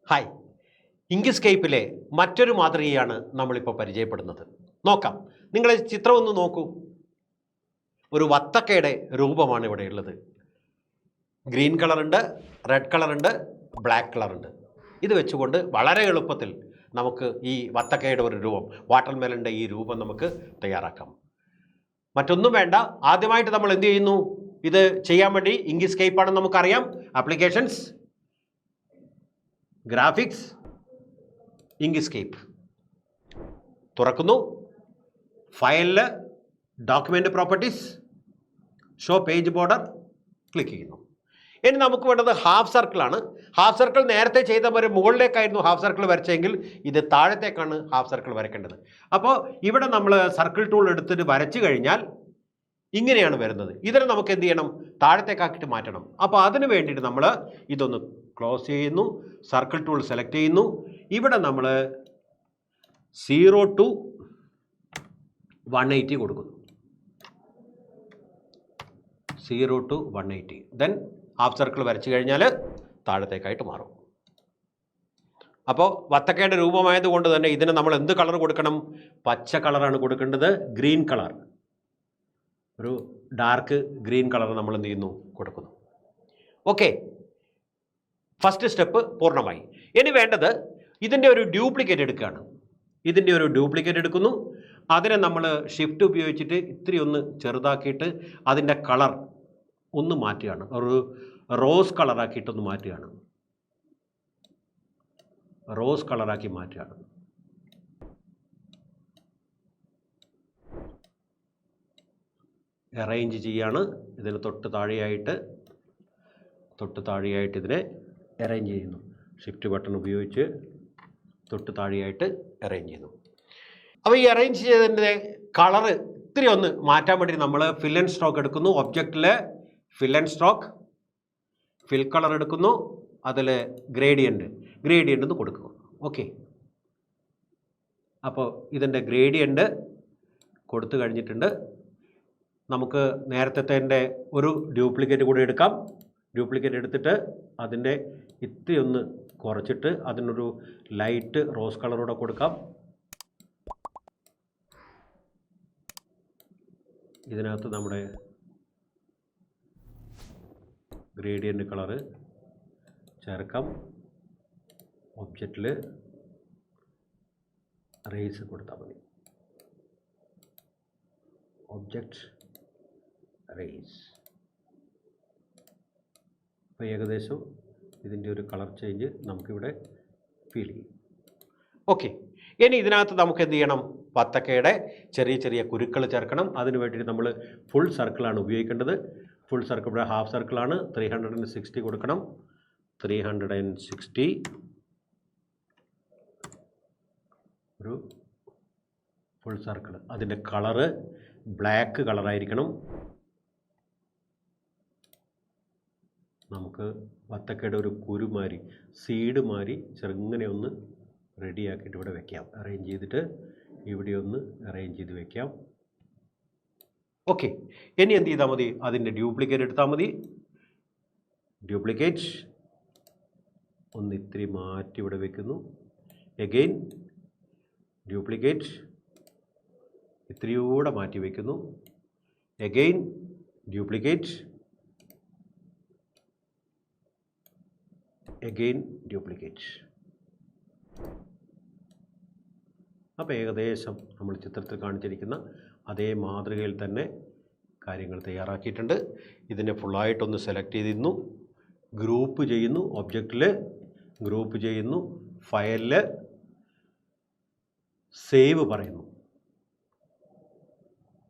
Hi, ഇങ്ക്സ്കേപ്പിലെ മറ്റൊരു മാതൃകയാണ് നമ്മളിപ്പോൾ പരിചയപ്പെടുന്നത്. നോക്കാം, നിങ്ങൾ ചിത്രം ഒന്ന് നോക്കൂ. ഒരു വത്തക്കയുടെ രൂപമാണ് ഇവിടെയുള്ളത്. ഗ്രീൻ കളറുണ്ട്, റെഡ് കളറുണ്ട്, ബ്ലാക്ക് കളറുണ്ട്. ഇത് വെച്ചുകൊണ്ട് വളരെ എളുപ്പത്തിൽ നമുക്ക് ഈ വത്തക്കയുടെ ഒരു രൂപം, വാട്ടർമെലൻ്റെ ഈ രൂപം നമുക്ക് തയ്യാറാക്കാം. മറ്റൊന്നും വേണ്ട, ആദ്യമായിട്ട് നമ്മൾ എന്ത് ചെയ്യുന്നു? ഇത് ചെയ്യാൻ വേണ്ടി ഇങ്ക്സ്കേപ്പ് ആണെന്ന് നമുക്കറിയാം. ആപ്ലിക്കേഷൻസ്, ഗ്രാഫിക്സ്, ഇങ്ക്സ്കേപ്പ് തുറക്കുന്നു. ഫയലിൽ document properties, show page border click ചെയ്യുന്നു. ഇനി നമുക്ക് വേണ്ടത് ഹാഫ് സർക്കിളാണ്. ഹാഫ് സർക്കിൾ നേരത്തെ ചെയ്ത പോലെ മുകളിലേക്കായിരുന്നു ഹാഫ് സർക്കിൾ വരച്ചെങ്കിൽ ഇത് താഴത്തേക്കാണ് ഹാഫ് സർക്കിൾ വരയ്ക്കേണ്ടത്. അപ്പോൾ ഇവിടെ നമ്മൾ സർക്കിൾ ടൂൾ എടുത്തിട്ട് വരച്ചു കഴിഞ്ഞാൽ ഇങ്ങനെയാണ് വരുന്നത്. ഇതിനെ നമുക്ക് എന്ത് ചെയ്യണം? താഴത്തേക്കാക്കിയിട്ട് മാറ്റണം. അപ്പോൾ അതിന് വേണ്ടിയിട്ട് നമ്മൾ ഇതൊന്ന് ക്ലോസ് ചെയ്യുന്നു, സർക്കിൾ ടൂൾ സെലക്ട് ചെയ്യുന്നു. ഇവിടെ നമ്മൾ 0 to 180 കൊടുക്കുന്നു. 0 to 180. ദെൻ ഹാഫ് സർക്കിൾ വരച്ചു കഴിഞ്ഞാൽ താഴത്തേക്കായിട്ട് മാറും. അപ്പോൾ വത്തക്കയുടെ രൂപമായതുകൊണ്ട് തന്നെ ഇതിന് നമ്മൾ എന്ത് കളർ കൊടുക്കണം? പച്ച കളറാണ് കൊടുക്കേണ്ടത്. ഗ്രീൻ കളർ, ഒരു ഡാർക്ക് ഗ്രീൻ കളർ നമ്മൾ എന്ത് ചെയ്യുന്നു? കൊടുക്കുന്നു. ഓക്കെ, ഫസ്റ്റ് സ്റ്റെപ്പ് പൂർണ്ണമായി. ഇനി വേണ്ടത് ഇതിൻ്റെ ഒരു ഡ്യൂപ്ലിക്കേറ്റ് എടുക്കുകയാണ്. ഇതിൻ്റെ ഒരു ഡ്യൂപ്ലിക്കേറ്റ് എടുക്കുന്നു. അതിനെ നമ്മൾ ഷിഫ്റ്റ് ഉപയോഗിച്ചിട്ട് ഇത്തിരി ഒന്ന് ചെറുതാക്കിയിട്ട് അതിൻ്റെ കളർ ഒന്ന് മാറ്റുകയാണ്. ഒരു റോസ് കളറാക്കിയിട്ടൊന്ന് മാറ്റുകയാണ്. റോസ് കളറാക്കി മാറ്റുകയാണ്. അറേഞ്ച് ചെയ്യാണ്. ഇതിന് തൊട്ട് താഴെയായിട്ട് ഇതിനെ അറേഞ്ച് ചെയ്യുന്നു. ഷിഫ്റ്റ് ബട്ടൺ ഉപയോഗിച്ച് തൊട്ട് താഴെയായിട്ട് അറേഞ്ച് ചെയ്യുന്നു. അപ്പോൾ ഈ അറേഞ്ച് ചെയ്തതിൻ്റെ കളറ് ഇത്തിരി ഒന്ന് മാറ്റാൻ വേണ്ടി നമ്മൾ ഫിൽ ആൻഡ് സ്ട്രോക്ക് എടുക്കുന്നു. ഒബ്ജക്റ്റിൽ ഫിൽ ആൻഡ് സ്ട്രോക്ക്, ഫിൽ കളർ എടുക്കുന്നു. അതിൽ ഗ്രേഡിയൻ്റ് ഒന്ന് കൊടുക്കുക. ഓക്കെ, അപ്പോൾ ഇതിൻ്റെ ഗ്രേഡിയൻ്റ് കൊടുത്തു കഴിഞ്ഞിട്ടുണ്ട്. നമുക്ക് നേരത്തെ ഒരു ഡ്യൂപ്ലിക്കേറ്റ് കൂടി എടുക്കാം. ഡ്യൂപ്ലിക്കേറ്റ് എടുത്തിട്ട് അതിൻ്റെ ഇത്തിരി ഒന്ന് കുറച്ചിട്ട് അതിനൊരു ലൈറ്റ് റോസ് കളറൂടെ കൊടുക്കാം. ഇതിനകത്ത് നമ്മുടെ ഗ്രേഡിയൻ്റ് കളറ് ചേർക്കാം. ഒബ്ജക്റ്റിൽ റേസ് കൊടുത്താൽ മതി. Object rays. അപ്പോൾ ഏകദേശം ഇതിൻ്റെ ഒരു കളർ ചേഞ്ച് നമുക്കിവിടെ ഫീൽ ചെയ്യും. ഓക്കെ, ഇനി ഇതിനകത്ത് നമുക്ക് എന്ത് ചെയ്യണം? വത്തക്കയുടെ ചെറിയ ചെറിയ കുരുക്കൾ ചേർക്കണം. അതിന് വേണ്ടിയിട്ട് നമ്മൾ ഫുൾ സർക്കിളാണ് ഉപയോഗിക്കേണ്ടത്. ഫുൾ സർക്കിൾ ഇവിടെ ഹാഫ് സർക്കിളാണ്. 360 കൊടുക്കണം. 360 ഒരു ഫുൾ സർക്കിൾ. അതിൻ്റെ കളറ് ബ്ലാക്ക് കളറായിരിക്കണം. നമുക്ക് വത്തക്കയുടെ ഒരു കുരുമാരി, സീഡ് മാരി ചെറുങ്ങനെ ഒന്ന് റെഡിയാക്കിയിട്ട് ഇവിടെ വെക്കാം. അറേഞ്ച് ചെയ്തിട്ട് ഇവിടെ ഒന്ന് അറേഞ്ച് ചെയ്ത് വെക്കാം. ഓക്കെ, ഇനി എന്ത് ചെയ്താൽ മതി? അതിൻ്റെ ഡ്യൂപ്ലിക്കേറ്റ് എടുത്താൽ മതി. ഡ്യൂപ്ലിക്കേറ്റ് ഒന്ന് ഇത്തിരി മാറ്റി ഇവിടെ വെക്കുന്നു. എഗെയിൻ ഡ്യൂപ്ലിക്കേറ്റ് ഇത്തിരിയൂടെ മാറ്റി വയ്ക്കുന്നു. Again duplicate, again duplicate. അപ്പോൾ ഏകദേശം നമ്മൾ ചിത്രത്തിൽ കാണിച്ചിരിക്കുന്ന അതേ മാതൃകയിൽ തന്നെ കാര്യങ്ങൾ തയ്യാറാക്കിയിട്ടുണ്ട്. ഇതിനെ ഫുള്ളായിട്ടൊന്ന് സെലക്ട് ചെയ്തിരുന്നു, ഗ്രൂപ്പ് ചെയ്യുന്നു. ഒബ്ജക്റ്റിൽ ഗ്രൂപ്പ് ചെയ്യുന്നു. ഫയലിൽ സേവ് പറയുന്നു.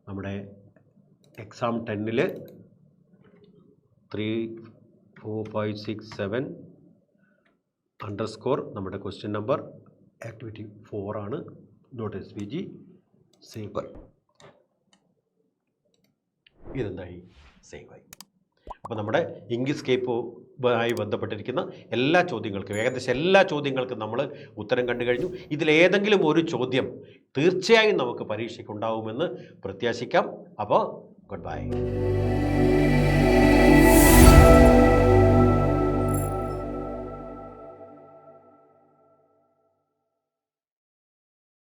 നമ്മുടെ എക്സാം 10ൽ 3, 4, 5, 6, 7 _ നമ്മുടെ ക്വസ്റ്റ്യൻ നമ്പർ ആക്ടിവിറ്റി 4 ആണ്. .svg save. ഇതെന്തായി? സേവായി. അപ്പോൾ നമ്മുടെ ഇങ്ക്സ്കേപ്പുമായി ബന്ധപ്പെട്ടിരിക്കുന്ന എല്ലാ ചോദ്യങ്ങൾക്കും, ഏകദേശം എല്ലാ ചോദ്യങ്ങൾക്കും നമ്മൾ ഉത്തരം കണ്ടു കഴിഞ്ഞു. ഇതിലേതെങ്കിലും ഒരു ചോദ്യം തീർച്ചയായും നമുക്ക് പരീക്ഷയ്ക്ക് ഉണ്ടാവുമെന്ന് പ്രത്യാശിക്കാം. അപ്പോൾ ഗുഡ് ബൈ.